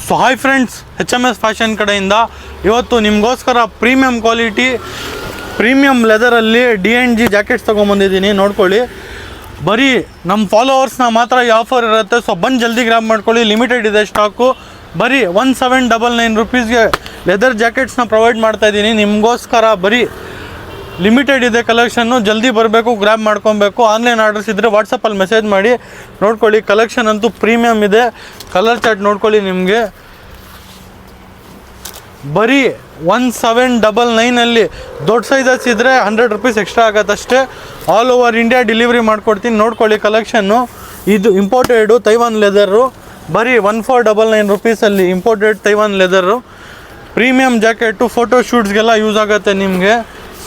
So hi friends, HMS fashion ಕಡೆಯಿಂದ ಇವತ್ತು ನಿಮಗೋಸ್ಕರ ಪ್ರೀಮಿಯಂ ಕ್ವಾಲಿಟಿ ಪ್ರೀಮಿಯಂ ಲೆದರಲ್ಲಿ DNG ಜಾಕೆಟ್ಸ್ ತೊಗೊಂಬಂದಿದ್ದೀನಿ. ನೋಡ್ಕೊಳ್ಳಿ, ಬರೀ ನಮ್ಮ ಫಾಲೋವರ್ಸ್ನ ಮಾತ್ರ ಈ ಆಫರ್ ಇರುತ್ತೆ. ಸೊ ಬಂದು ಜಲ್ದಿ ಗ್ರಾಬ್ ಮಾಡ್ಕೊಳ್ಳಿ, ಲಿಮಿಟೆಡ್ ಇದೆ ಸ್ಟಾಕು. ಬರೀ 1799 ರುಪೀಸ್ಗೆ ಲೆದರ್ ಜಾಕೆಟ್ಸ್ನ ಪ್ರೊವೈಡ್ ಮಾಡ್ತಾಯಿದ್ದೀನಿ ನಿಮಗೋಸ್ಕರ. ಬರೀ ಲಿಮಿಟೆಡ್ ಇದೆ ಕಲೆಕ್ಷನ್ನು, ಜಲ್ದಿ ಬರಬೇಕು, ಗ್ರ್ಯಾಬ್ ಮಾಡ್ಕೊಬೇಕು. ಆನ್ಲೈನ್ ಆರ್ಡರ್ಸ್ ಇದ್ದರೆ ವಾಟ್ಸಪ್ಪಲ್ಲಿ ಮೆಸೇಜ್ ಮಾಡಿ. ನೋಡ್ಕೊಳ್ಳಿ, ಕಲೆಕ್ಷನ್ ಅಂತೂ ಪ್ರೀಮಿಯಮ್ ಇದೆ. ಕಲರ್ ಚಾರ್ಟ್ ನೋಡ್ಕೊಳ್ಳಿ, ನಿಮಗೆ ಬರೀ 1799 ದೊಡ್ಡ ಸೈಜಸ್ ಇದ್ದರೆ 100 ರುಪೀಸ್ ಎಕ್ಸ್ಟ್ರಾ ಆಗುತ್ತಷ್ಟೇ. ಆಲ್ ಓವರ್ ಇಂಡಿಯಾ ಡೆಲಿವರಿ ಮಾಡ್ಕೊಡ್ತೀನಿ. ನೋಡ್ಕೊಳ್ಳಿ ಕಲೆಕ್ಷನ್ನು, ಇದು ಇಂಪೋರ್ಟೆಡು ತೈವಾನ್ ಲೆದರು. ಬರೀ 1499 ರುಪೀಸಲ್ಲಿ imported Taiwan leather premium jacket. Photo ಶೂಟ್ಸ್ಗೆಲ್ಲ ಯೂಸ್ ಆಗುತ್ತೆ ನಿಮಗೆ.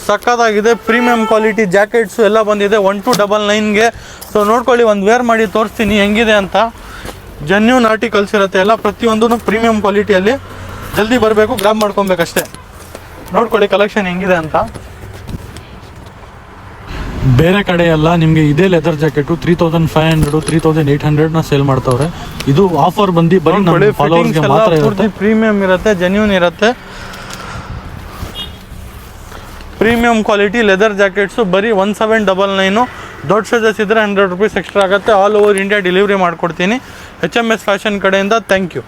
ಸಕ್ಕತ್ತಾಗಿದೆ, ಪ್ರೀಮಿಯಂ ಕ್ವಾಲಿಟಿ ಜಾಕೆಟ್ಸು ಎಲ್ಲ ಬಂದಿದೆ 1299ಗೆ. ಸೊ ನೋಡ್ಕೊಳ್ಳಿ, ಒಂದು ವೇರ್ ಮಾಡಿ ತೋರಿಸ್ತೀನಿ ಹೆಂಗಿದೆ ಅಂತ. ಜೆನ್ಯೂನ್ ಆರ್ಟಿಕಲ್ಸ್ ಇರುತ್ತೆ ಎಲ್ಲ, ಪ್ರತಿಯೊಂದೂ ಪ್ರೀಮಿಯಂ ಕ್ವಾಲಿಟಿಯಲ್ಲಿ. ಜಲ್ದಿ ಬರಬೇಕು, ಗ್ರಾಬ್ ಮಾಡ್ಕೊಬೇಕಷ್ಟೇ. ನೋಡ್ಕೊಳ್ಳಿ ಕಲೆಕ್ಷನ್ ಹೆಂಗಿದೆ ಅಂತ. ಬೇರೆ ಕಡೆ ಎಲ್ಲ ನಿಮಗೆ ಇದೇ ಲೆದರ್ ಜಾಕೆಟು 3500 3800ನ ಸೇಲ್ ಮಾಡ್ತಾವ್ರೆ. ಇದು ಆಫರ್ ಬಂದು ಬರೀ ನಮ್ಮ ಫಾಲೋವರ್ಸ್ಗೆ ಮಾತ್ರ ಇರುತ್ತೆ. ಪ್ರೀಮಿಯಂ ಇರುತ್ತೆ, ಜೆನ್ಯೂನ್ ಇರುತ್ತೆ, ಪ್ರೀಮಿಯಂ ಕ್ವಾಲಿಟಿ ಲೆದರ್ ಜಾಕೆಟ್ಸು. ಬರೀ 1799. ದೊಡ್ಡ ಸೈಜಸ್ ಇದ್ದರೆ 100 ರುಪೀಸ್ ಎಕ್ಸ್ಟ್ರಾ ಆಗುತ್ತೆ. ಆಲ್ ಓವರ್ ಇಂಡಿಯಾ ಡೆಲಿವರಿ ಮಾಡಿಕೊಡ್ತೀನಿ HMS ಫ್ಯಾಷನ್ ಕಡೆಯಿಂದ. Thank you.